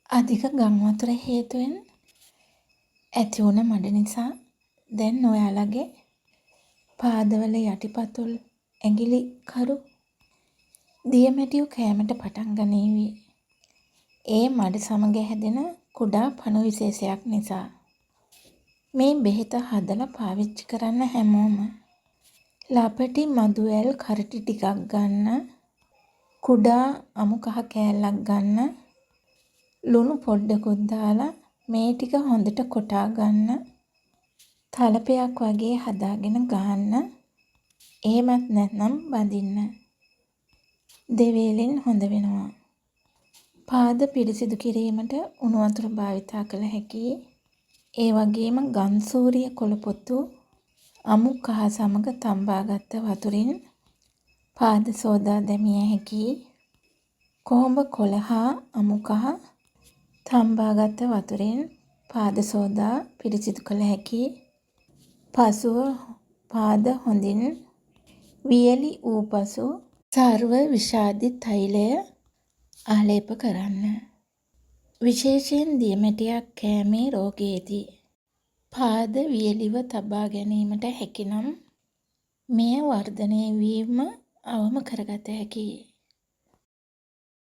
අධික ගම් වතුර හේතුවෙන් ඇති වුණ මඩ නිසා දැන් ඔයාලගේ පාදවල යටිපතුල් ඇඟිලි කරු දියමැටියු කෑමට පටන් ගනීවි. ඒ මඩ සමග හැදෙන කුඩා පණු විශේෂයක් නිසා. මේ බෙහෙත හදලා පාවිච්චි කරන්න හැමෝම. ලපටි මදු ඇල් කරටි ටිකක් ගන්න. කුඩා අමු කහ කෑල්ලක් ගන්න. ලුණු පොඩ්ඩකුත් දාලා මේ ටික හොඳට කොටා ගන්න. තලපයක් වගේ හදාගෙන ගන්න. එහෙමත් නැත්නම් බඳින්න. දෙවේලෙන් හොඳ වෙනවා. පාද පිරිසිදු කිරීමට උණු වතුර භාවිතා කළ හැකියි. ඒ වගේම ගන්සූරිය කොළපොත්තු අමු කහ සමග තම්බාගත් වතුරින් පාද සෝදා දැමිය හැකියි. කොහොඹ කොළ හා අමු කහ තම්බාගත් වතුරෙන් පාද සෝදා පිරිසිදු කළ හැකියි. පසුව පාද හොඳින් වියලි වූ පසු සර්ව විෂාදි තෛලය ආලේප කරන්න. විශේෂයෙන් දියමැටියක් කෑමේ රෝගයේදී පාද වියලිව තබා ගැනීමට හැකිනම් මෙය වර්ධනය වීම අවම කරගත හැකියි.